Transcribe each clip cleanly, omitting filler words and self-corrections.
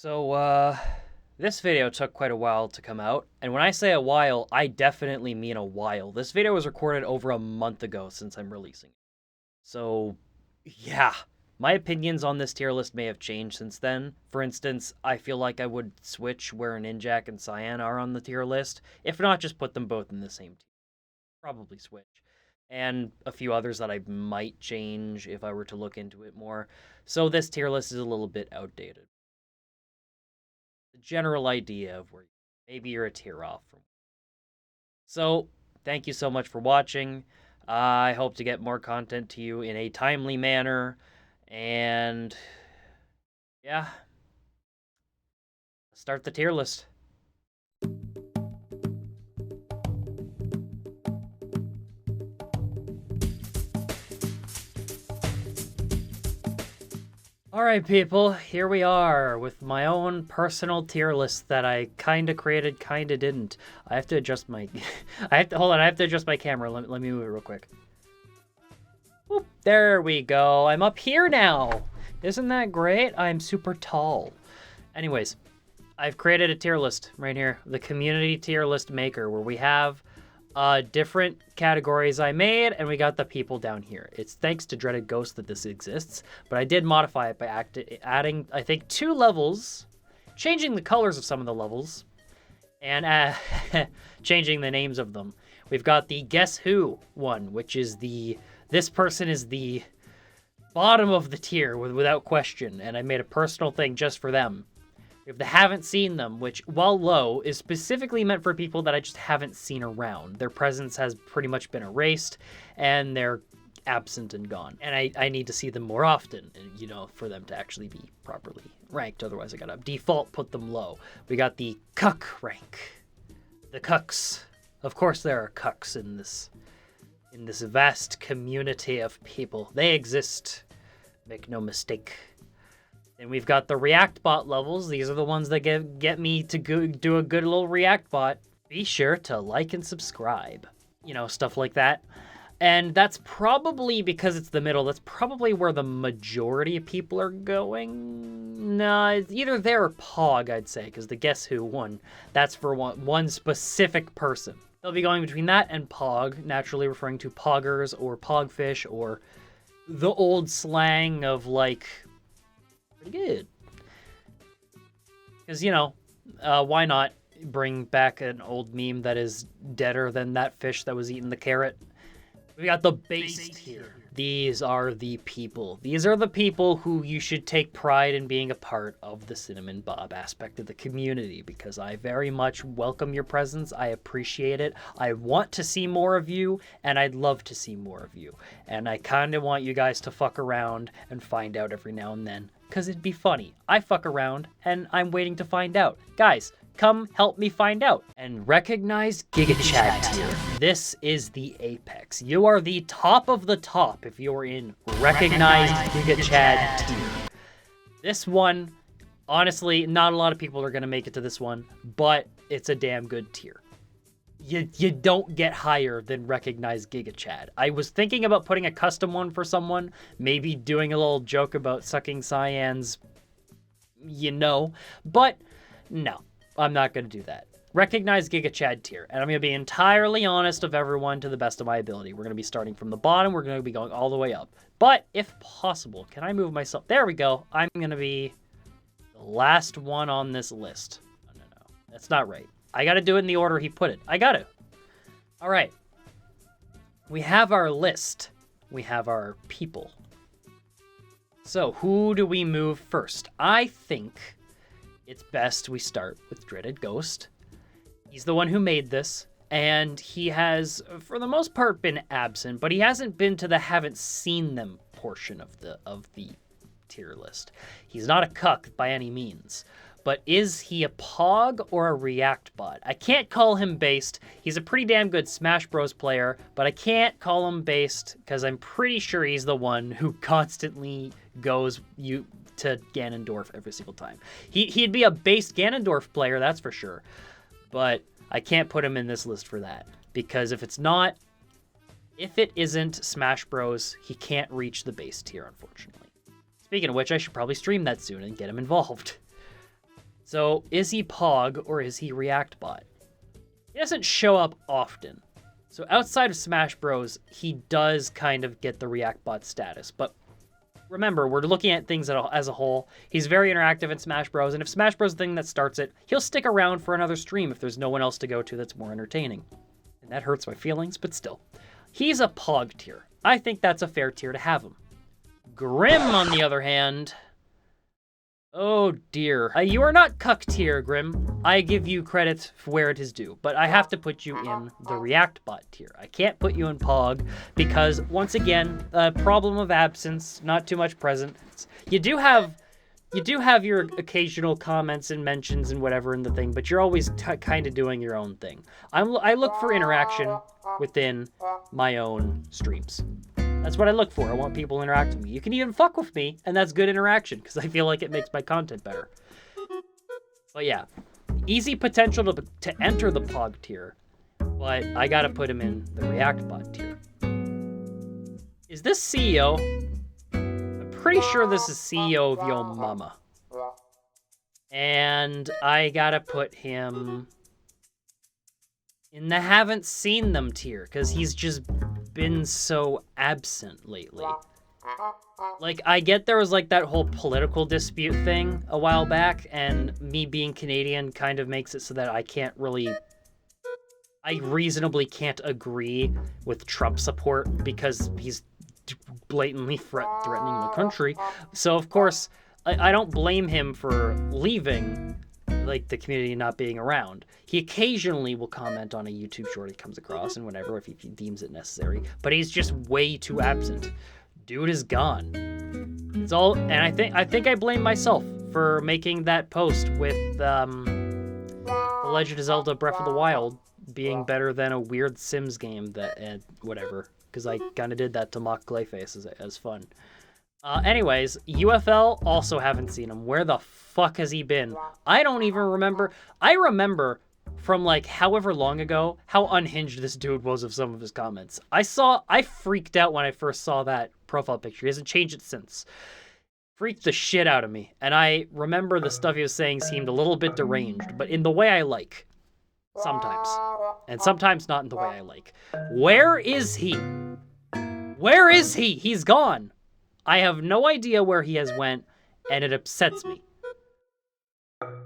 So, this video took quite a while to come out, and when I say a while, I definitely mean a while. This video was recorded over a month ago since I'm releasing it. So, yeah, my opinions on this tier list may have changed since then. For instance, I feel like I would switch where Ninjak and Cyan are on the tier list. If not, just put them both in the same tier. Probably switch. And a few others that I might change if I were to look into it more. So this tier list is a little bit outdated. The general idea of where maybe you're a tier off from. So, thank you so much for watching. I hope to get more content to you in a timely manner. And yeah, let's start the tier list. Alright people, here we are with my own personal tier list that I kinda created, kinda didn't. I have to adjust my... hold on, I have to adjust my camera. Let me move it real quick. Whoop, there we go. I'm up here now. Isn't that great? I'm super tall. Anyways, I've created a tier list right here. The community tier list maker, where we have different categories I made, and we got the people down here. It's thanks to 𝓸𝓫𝓀 that this exists, but I did modify it by adding, I think, 2 levels, changing the colors of some of the levels, and changing the names of them. We've got the Guess Who one, which is this person is the bottom of the tier without question, and I made a personal thing just for them. If they haven't seen them, which, while low, is specifically meant for people that I just haven't seen around. Their presence has pretty much been erased, and they're absent and gone. And I need to see them more often, you know, for them to actually be properly ranked. Otherwise, I gotta default put them low. We got the cuck rank. The cucks. Of course there are cucks in this vast community of people. They exist. Make no mistake. And we've got the React bot levels. These are the ones that get me to do a good little React bot. Be sure to like and subscribe. You know, stuff like that. And that's probably, because it's the middle, that's probably where the majority of people are going. Nah, it's either there or Pog, I'd say, because the Guess Who one, that's for one specific person. They'll be going between that and Pog, naturally referring to Poggers or Pogfish or the old slang of, like... pretty good. Because, you know, why not bring back an old meme that is deader than that fish that was eating the carrot? We got the base tier. These are the people. These are the people who you should take pride in being a part of the Cinnamon Bob aspect of the community, because I very much welcome your presence. I appreciate it. I want to see more of you, and I'd love to see more of you. And I kind of want you guys to fuck around and find out every now and then, because it'd be funny. I fuck around, and I'm waiting to find out. Guys, come help me find out. And recognize 𝓫𝓵𝓐 tier. This is the apex. You are the top of the top if you're in recognized 𝓫𝓵 tier. This one, honestly, not a lot of people are gonna make it to this one, but it's a damn good tier. You don't get higher than recognized 𝓫𝓵. I was thinking about putting a custom one for someone, maybe doing a little joke about sucking Cyan's, you know, but no. I'm not going to do that. Recognize 𝓫𝓵 tier, and I'm going to be entirely honest of everyone to the best of my ability. We're going to be starting from the bottom. We're going to be going all the way up. But if possible, can I move myself? There we go. I'm going to be the last one on this list. No. That's not right. I got to do it in the order he put it. I got to. All right. We have our list. We have our people. So who do we move first? I think... it's best we start with 𝓸𝓫𝓀. He's the one who made this, and he has, for the most part, been absent, but he hasn't been to the haven't seen them portion of the tier list. He's not a cuck by any means, but is he a Pog or a React bot? I can't call him based. He's a pretty damn good Smash Bros player, but I can't call him based because I'm pretty sure he's the one who constantly goes to Ganondorf every single time. He'd be a based Ganondorf player, that's for sure. But I can't put him in this list for that. Because if it isn't Smash Bros, he can't reach the base tier, unfortunately. Speaking of which, I should probably stream that soon and get him involved. So is he Pog or is he React Bot? He doesn't show up often. So outside of Smash Bros, he does kind of get the React Bot status. But remember, we're looking at things as a whole. He's very interactive in Smash Bros, and if Smash Bros is the thing that starts it, he'll stick around for another stream if there's no one else to go to that's more entertaining. And that hurts my feelings, but still. He's a Pog tier. I think that's a fair tier to have him. 𝓫𝓮𝓵, on the other hand... Oh dear. You are not cuck tier, 𝓫𝓮𝓵. I give you credit for where it is due, but I have to put you in the React Bot tier. I can't put you in Pog because, once again, problem of absence, not too much presence. You do have your occasional comments and mentions and whatever in the thing, but you're always kind of doing your own thing. I look for interaction within my own streams. That's what I look for. I want people interacting with me. You can even fuck with me, and that's good interaction, because I feel like it makes my content better. But yeah, easy potential to enter the Pog tier, but I gotta put him in the React Bot tier. Is this CEO? I'm pretty sure this is CEO of Yo Mama. And I gotta put him in the haven't seen them tier, because he's just been so absent lately. Like, I get there was like that whole political dispute thing a while back, and me being Canadian kind of makes it so that I reasonably can't agree with Trump support because he's blatantly threatening the country. So of course, I don't blame him for leaving, like, the community not being around. He occasionally will comment on a YouTube short he comes across and whatever if he deems it necessary, but he's just way too absent. Dude is gone. It's all, and I think I blame myself for making that post with The Legend of Zelda Breath of the Wild being better than a weird Sims game that whatever, because I kind of did that to mock Clayface as fun. Anyways, UFL, also haven't seen him. Where the fuck has he been? I don't even remember. I remember from like however long ago how unhinged this dude was of some of his comments. I freaked out when I first saw that profile picture. He hasn't changed it since. Freaked the shit out of me. And I remember the stuff he was saying seemed a little bit deranged, but in the way I like. Sometimes. And sometimes not in the way I like. Where is he? Where is he? He's gone. I have no idea where he has went, and it upsets me.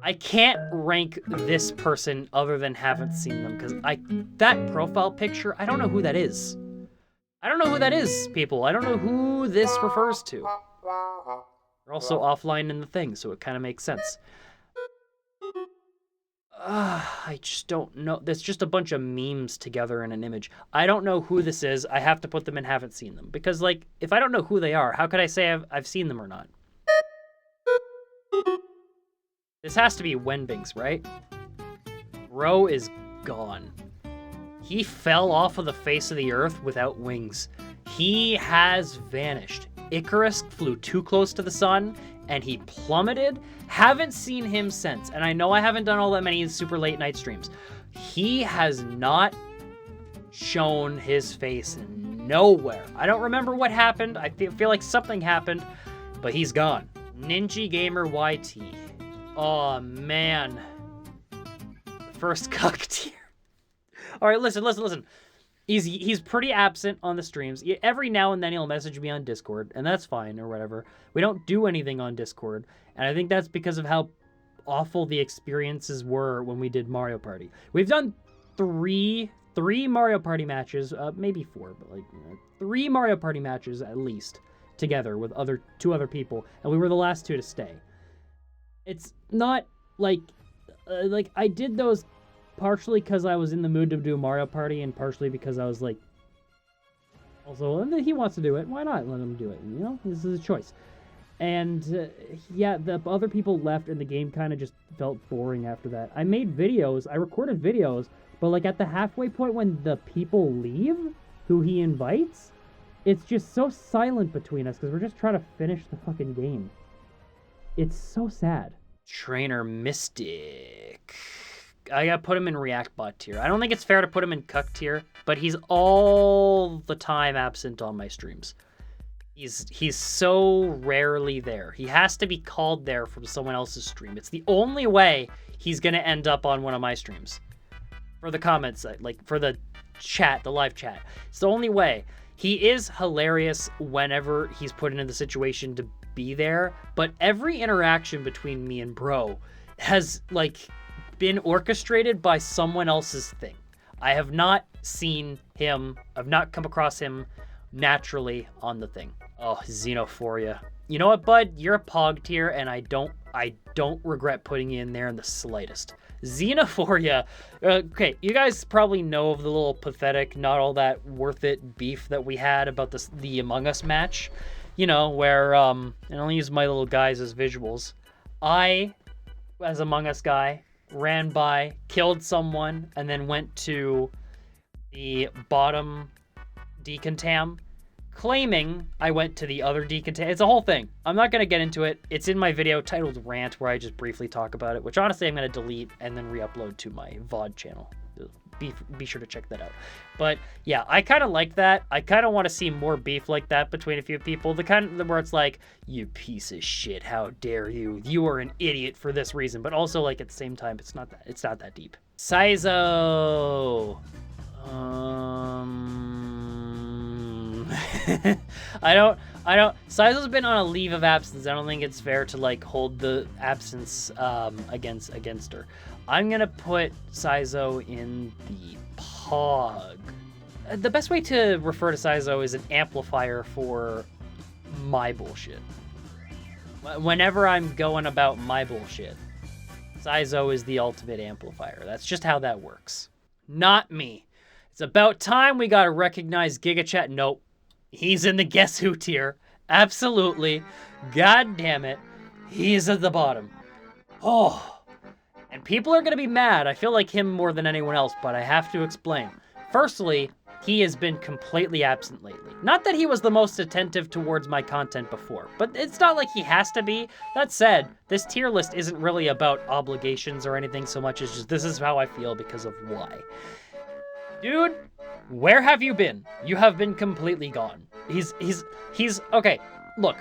I can't rank this person other than haven't seen them, because that profile picture, I don't know who that is. I don't know who that is, people. I don't know who this refers to. We're also offline in the thing, so it kind of makes sense. I just don't know. There's just a bunch of memes together in an image. I don't know who this is. I have to put them in haven't seen them. Because, like, if I don't know who they are, how could I say I've seen them or not? This has to be Wenbings, right? Bro is gone. He fell off of the face of the earth without wings. He has vanished. Icarus flew too close to the sun, and he plummeted. Haven't seen him since. And I know I haven't done all that many super late night streams. He has not shown his face nowhere. I don't remember what happened. I feel like something happened, but he's gone. Ninja Gamer YT. Oh, man. First cuck tier. All right, listen. He's pretty absent on the streams. Every now and then he'll message me on Discord, and that's fine or whatever. We don't do anything on Discord, and I think that's because of how awful the experiences were when we did Mario Party. We've done three Mario Party matches, maybe 4, but like 3 Mario Party matches at least together with two other people, and we were the last 2 to stay. It's not like I did those partially because I was in the mood to do Mario Party, and partially because I was like, also, he wants to do it. Why not let him do it? You know, this is a choice. And yeah, the other people left, and the game kind of just felt boring after that. I made videos, I recorded videos, but like at the halfway point when the people leave, who he invites, it's just so silent between us because we're just trying to finish the fucking game. It's so sad. Trainer Mystic. I gotta put him in React Bot tier. I don't think it's fair to put him in Cuck tier, but he's all the time absent on my streams. He's so rarely there. He has to be called there from someone else's stream. It's the only way he's gonna end up on one of my streams. For the comments, like for the chat, the live chat. It's the only way. He is hilarious whenever he's put into the situation to be there, but every interaction between me and bro has like been orchestrated by someone else's thing. I have not seen him, I've not come across him naturally on the thing. Oh, 𝓲𝓪𝓵𝓸𝓀. You know what, bud? You're a pog tier, and I don't regret putting you in there in the slightest. 𝓲𝓪𝓵𝓸𝓀. Okay, you guys probably know of the little pathetic, not all that worth it beef that we had about the Among Us match. You know, where, and I'll use my little guys as visuals. I, as Among Us guy, ran by, killed someone, and then went to the bottom 𝓫𝓮𝓵𝓵, claiming I went to the other 𝓫𝓮𝓵. It's a whole thing. I'm not going to get into it. It's in my video titled Rant, where I just briefly talk about it, which honestly I'm going to delete and then re-upload to my VOD channel. Be sure to check that out. But yeah, I kind of like that. I kind of want to see more beef like that between a few people. The kind of where it's like, you piece of shit, how dare you? You are an idiot for this reason. But also, like, at the same time, it's not that deep. 𝓲𝓲. I don't. 𝓲𝓲's been on a leave of absence. I don't think it's fair to like hold the absence against her. I'm gonna put 𝓲𝓲 in the pog. The best way to refer to 𝓲𝓲 is an amplifier for my bullshit. Whenever I'm going about my bullshit, 𝓲𝓲 is the ultimate amplifier. That's just how that works. Not me. It's about time we gotta recognize GigaChat. Nope. He's in the Guess Who tier. Absolutely. God damn it. He's at the bottom. Oh. And people are going to be mad. I feel like him more than anyone else, but I have to explain. Firstly, he has been completely absent lately. Not that he was the most attentive towards my content before, but it's not like he has to be. That said, this tier list isn't really about obligations or anything so much as just this is how I feel because of why. Dude, where have you been? You have been completely gone. He's okay, look.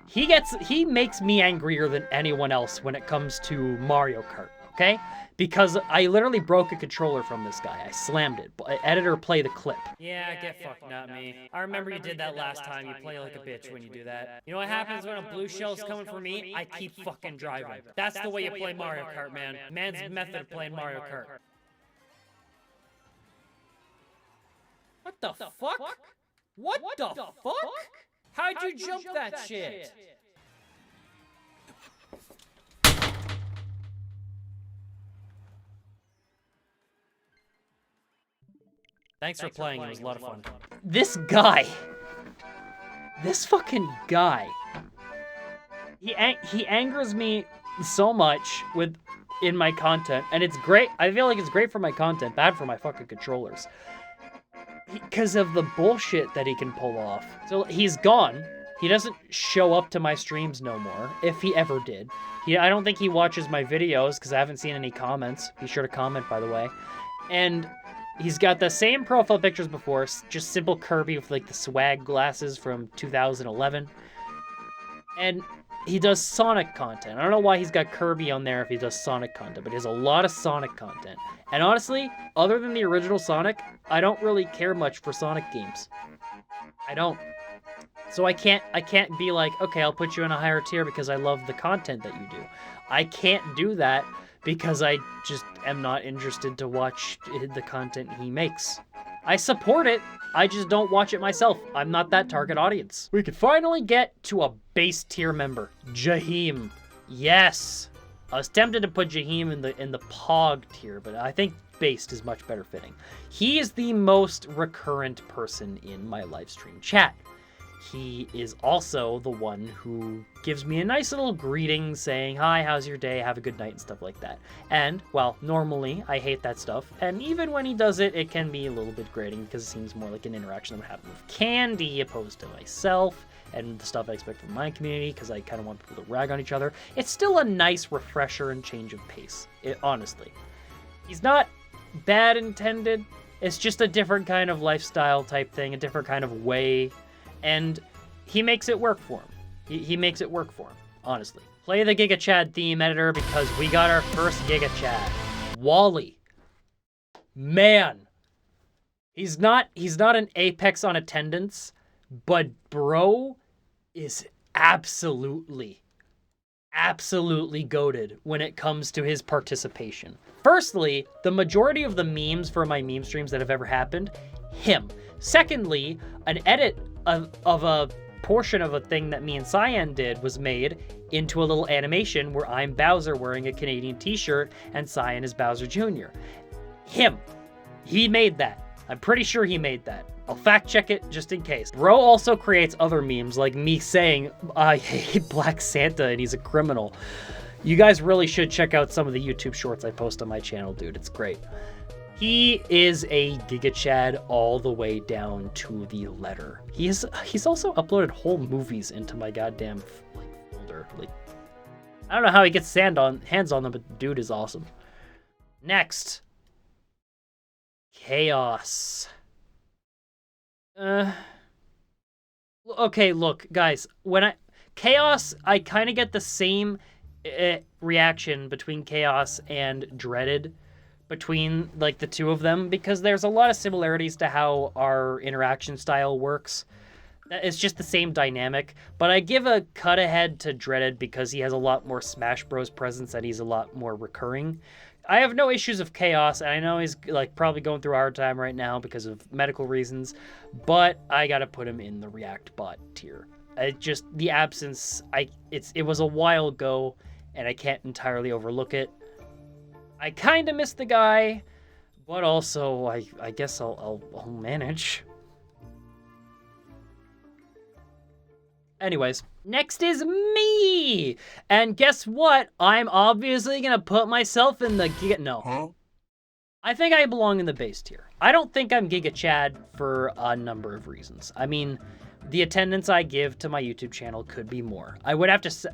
He makes me angrier than anyone else when it comes to Mario Kart, okay? Because I literally broke a controller from this guy. I slammed it. Editor, play the clip. Yeah, get fucked, not me. I remember you did that last time. You play like a bitch when you do that. You know what happens when a blue shell's coming for me? I keep fucking driving. That's the way you play Mario Kart, man. Man's method of playing Mario Kart. What the fuck? What the fuck? How'd you jump that shit? Thanks for playing, it was a lot of fun. This guy. This fucking guy. He angers me so much in my content, and it's great. I feel like it's great for my content, bad for my fucking controllers. Because of the bullshit that he can pull off. So he's gone. He doesn't show up to my streams no more, if he ever did. I don't think he watches my videos, because I haven't seen any comments. Be sure to comment, by the way. And he's got the same profile pictures before, just simple Kirby with like the swag glasses from 2011. And he does Sonic content. I don't know why he's got Kirby on there if he does Sonic content, but he has a lot of Sonic content. And honestly, other than the original Sonic, I don't really care much for Sonic games. I don't. So I can't be like, okay, I'll put you in a higher tier because I love the content that you do. I can't do that because I just am not interested to watch the content he makes. I support it, I just don't watch it myself. I'm not that target audience. We could finally get to a base tier member, 𝓀𝓵. Yes! I was tempted to put 𝓀𝓵 in the pog tier, but I think based is much better fitting. He is the most recurrent person in my live stream chat. He is also the one who gives me a nice little greeting saying, hi, how's your day, have a good night, and stuff like that. And, well, normally, I hate that stuff, and even when he does it, it can be a little bit grating because it seems more like an interaction that would happen with Candy opposed to myself, and the stuff I expect from my community, because I kind of want people to rag on each other. It's still a nice refresher and change of pace, honestly. He's not bad intended, it's just a different kind of lifestyle type thing, a different kind of way. And he makes it work for him. He makes it work for him, honestly. Play the 𝓫𝓵𝓵 theme editor because we got our first 𝓫𝓵𝓵. Wally. Man. He's not an apex on attendance, but bro is absolutely goated when it comes to his participation. Firstly, the majority of the memes for my meme streams that have ever happened, him. Secondly, an edit of a portion of a thing that me and 𝓬𝓮 did was made into a little animation where I'm Bowser wearing a Canadian t-shirt and 𝓬𝓮 is Bowser Jr. Him. He made that. I'm pretty sure he made that. I'll fact check it just in case. Bro also creates other memes like me saying I hate Black Santa and he's a criminal. You guys really should check out some of the YouTube shorts I post on my channel, dude. It's great. He is a 𝓫𝓵𝓵 all the way down to the letter. He's also uploaded whole movies into my goddamn folder. Like, I don't know how he gets hands on them, but dude is awesome. Next, Chaos. Okay, look, guys. When Chaos, I kind of get the same reaction between Chaos and Dreaded. Between like the two of them, because there's a lot of similarities to how our interaction style works. It's just the same dynamic, but I give a cut ahead to Dreaded because he has a lot more Smash Bros presence and he's a lot more recurring. I have no issues with Chaos, and I know he's like probably going through a hard time right now because of medical reasons, but I gotta put him in the React bot tier. Just the absence, it was a while ago, and I can't entirely overlook it. I kind of miss the guy, but also I guess I'll manage. Anyways, next is me! And guess what? I'm obviously gonna put myself in the no. Huh? I think I belong in the base tier. I don't think I'm 𝓫𝓵𝓵 for a number of reasons. I mean, the attendance I give to my YouTube channel could be more. I would have to say...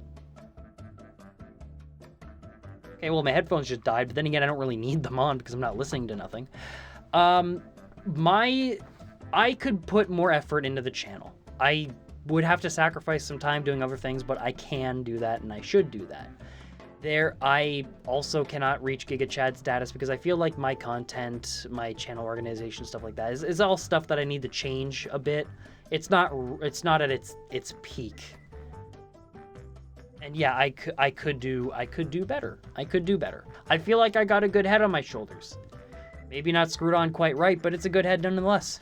Okay, well, my headphones just died, but then again, I don't really need them on because I'm not listening to nothing. I could put more effort into the channel. I would have to sacrifice some time doing other things, but I can do that, and I should do that. I also cannot reach 𝓫𝓵𝓵 status because I feel like my content, my channel organization, stuff like that is all stuff that I need to change a bit. It's not at its peak. And yeah, I could do better. I could do better. I feel like I got a good head on my shoulders. Maybe not screwed on quite right, but it's a good head nonetheless.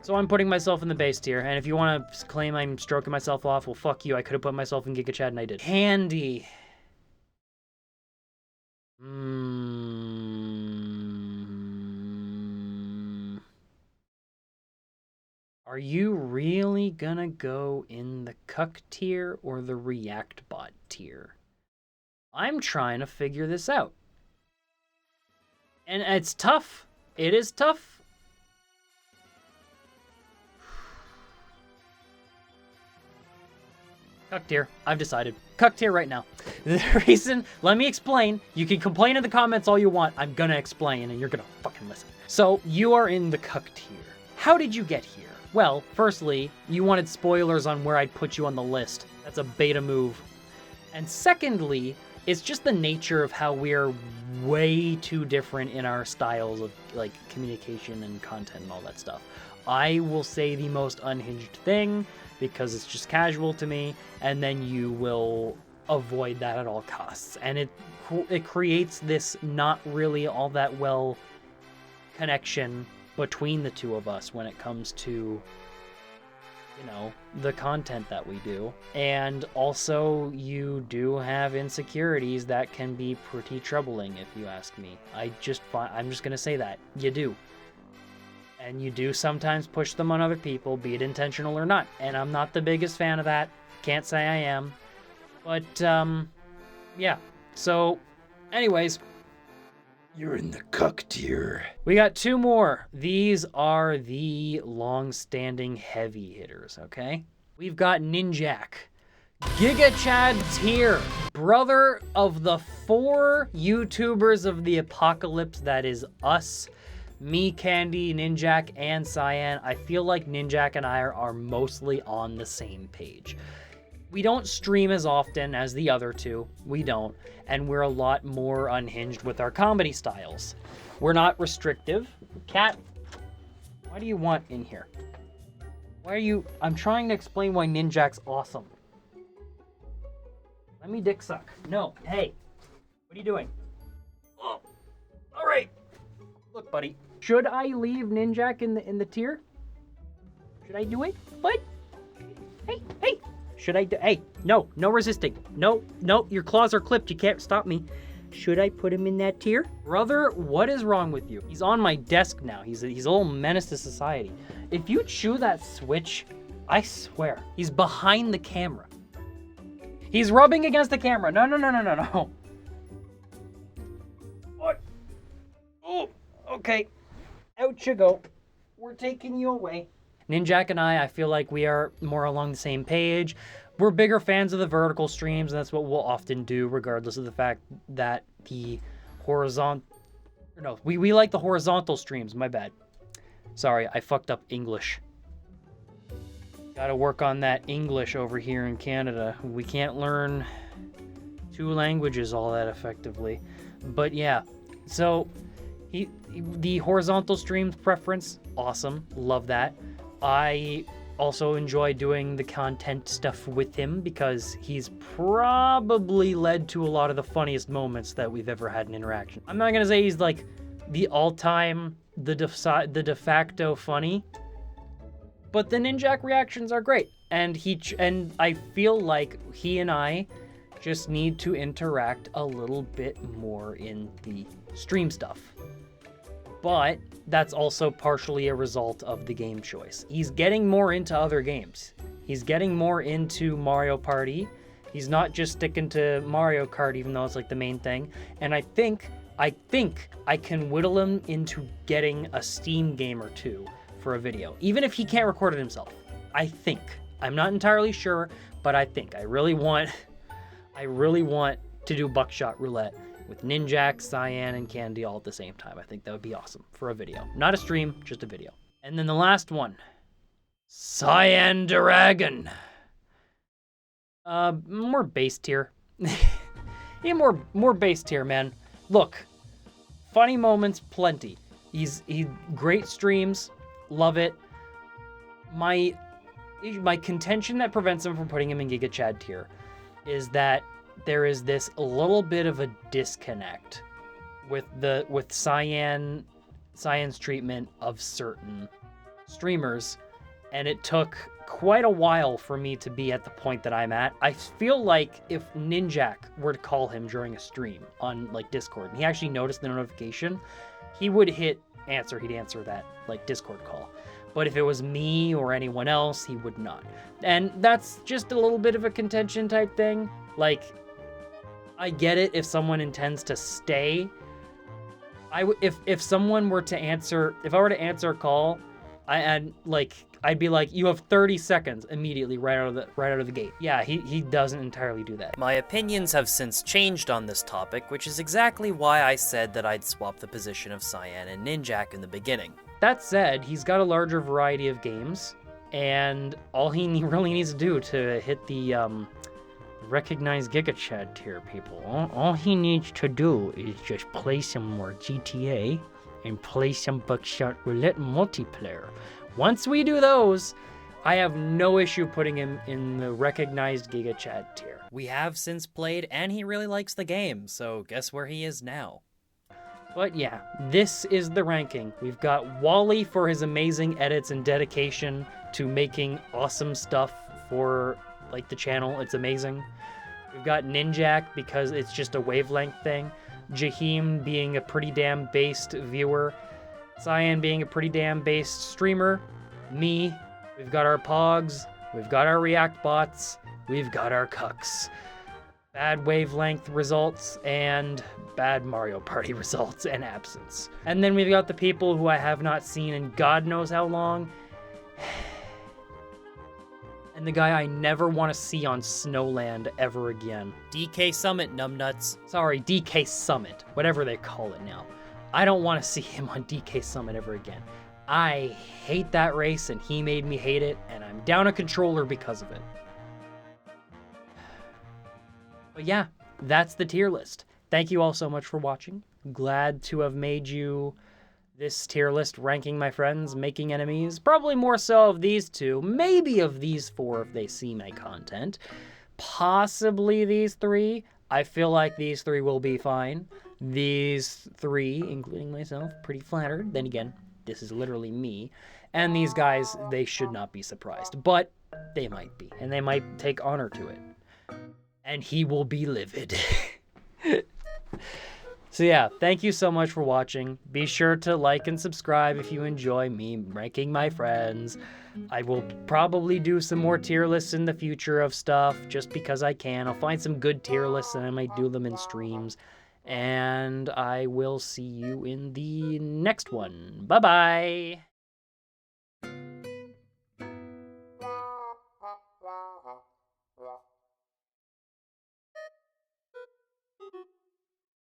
So I'm putting myself in the base tier, and if you want to claim I'm stroking myself off, well, fuck you. I could have put myself in 𝓫𝓵𝓵, and I did. Candy. Are you really gonna go in the cuck tier or the React bot tier? I'm trying to figure this out. And it's tough. It is tough. Cuck tier. I've decided. Cuck tier right now. The reason, let me explain. You can complain in the comments all you want. I'm gonna explain and you're gonna fucking listen. So you are in the cuck tier. How did you get here? Well, firstly, you wanted spoilers on where I'd put you on the list. That's a beta move. And secondly, it's just the nature of how we're way too different in our styles of like communication and content and all that stuff. I will say the most unhinged thing because it's just casual to me, and then you will avoid that at all costs. And it creates this not really all that well connection between the two of us when it comes to, you know, the content that we do. And also, you do have insecurities that can be pretty troubling, if you ask me. I'm just gonna say that. You do. And you do sometimes push them on other people, be it intentional or not. And I'm not the biggest fan of that. Can't say I am. But, yeah. So, anyways... You're in the cuck tier. We got two more. These are the long-standing heavy hitters, okay? We've got Ninjak. 𝓫𝓵𝓵 tier. Brother of the 4 YouTubers of the apocalypse that is us, Me, Candy, Ninjak, and Cyan, I feel like Ninjak and I are mostly on the same page. We don't stream as often as the other two, we don't, and we're a lot more unhinged with our comedy styles. We're not restrictive. Cat, why do you want in here? Why are you... I'm trying to explain why Ninjak's awesome. Let me dick suck. No, hey, what are you doing? Oh, all right. Look, buddy. Should I leave Ninjak in the tier? Should I do it? What? Hey. Should I do... Hey, no resisting. No, your claws are clipped. You can't stop me. Should I put him in that tier? Brother, what is wrong with you? He's on my desk now. He's a little menace to society. If you chew that switch, I swear, he's behind the camera. He's rubbing against the camera. No. What? Oh, okay. Out you go. We're taking you away. Ninjak and I feel like we are more along the same page. We're bigger fans of the vertical streams, and that's what we'll often do, regardless of the fact that the horizontal... No, we like the horizontal streams, my bad. Sorry, I fucked up English. Gotta work on that English over here in Canada. We can't learn 2 languages all that effectively. But yeah, so the horizontal streams preference, awesome, love that. I also enjoy doing the content stuff with him because he's probably led to a lot of the funniest moments that we've ever had in interaction. I'm not gonna say he's like the all-time, the de facto funny, but the Ninjak reactions are great. And I feel like he and I just need to interact a little bit more in the stream stuff. But that's also partially a result of the game choice. He's getting more into other games. He's getting more into Mario Party. He's not just sticking to Mario Kart, even though it's like the main thing. And I think I can whittle him into getting a Steam game or two for a video, even if he can't record it himself. I think. I'm not entirely sure, but I think. I really want to do Buckshot Roulette with Ninjak, Cyan, and Candy all at the same time. I think that would be awesome for a video. Not a stream, just a video. And then the last one, 𝓟𝓪𝓵. More base tier. Yeah, more base tier, man. Look, funny moments, plenty. He great streams, love it. My contention that prevents him from putting him in Giga Chad tier is that there is this little bit of a disconnect with Cyan's treatment of certain streamers, and it took quite a while for me to be at the point that I'm at. I feel like if Ninjak were to call him during a stream on like Discord, and he actually noticed the notification, he would hit answer. He'd answer that like Discord call. But if it was me or anyone else, he would not. And that's just a little bit of a contention type thing. Like, I get it if someone intends to stay. If someone were to answer, if I were to answer a call, I'd be like, you have 30 seconds immediately right out of the gate. Yeah, he doesn't entirely do that. My opinions have since changed on this topic, which is exactly why I said that I'd swap the position of Cyan and Ninjak in the beginning. That said, he's got a larger variety of games, and all he really needs to do to hit the recognized Giga Chad tier, people, all he needs to do is just play some more GTA and play some Buckshot Roulette multiplayer. Once we do those, I have no issue putting him in the recognized Giga Chad tier. We have since played, and he really likes the game, so guess where he is now. But yeah, this is the ranking. We've got Wally for his amazing edits and dedication to making awesome stuff for like the channel. It's amazing. We've got Ninjak because it's just a wavelength thing. Jaheim being a pretty damn based viewer. Cyan being a pretty damn based streamer. Me. We've got our Pogs. We've got our React bots. We've got our cucks. Bad wavelength results and bad Mario Party results and absence. And then we've got the people who I have not seen in God knows how long. And the guy I never want to see on Snowland ever again. DK Summit, numbnuts. Sorry, DK Summit, whatever they call it now. I don't want to see him on DK Summit ever again. I hate that race, and he made me hate it, and I'm down a controller because of it. But yeah, that's the tier list. Thank you all so much for watching. Glad to have made you this tier list, ranking my friends, making enemies. Probably more so of these two, maybe of these four if they see my content. Possibly these three. I feel like these three will be fine. These three, including myself, pretty flattered. Then again, this is literally me. And these guys, they should not be surprised. But they might be. And they might take honor to it. And he will be livid. So yeah, thank you so much for watching. Be sure to like and subscribe if you enjoy me ranking my friends. I will probably do some more tier lists in the future of stuff, just because I can. I'll find some good tier lists and I might do them in streams. And I will see you in the next one. Bye-bye!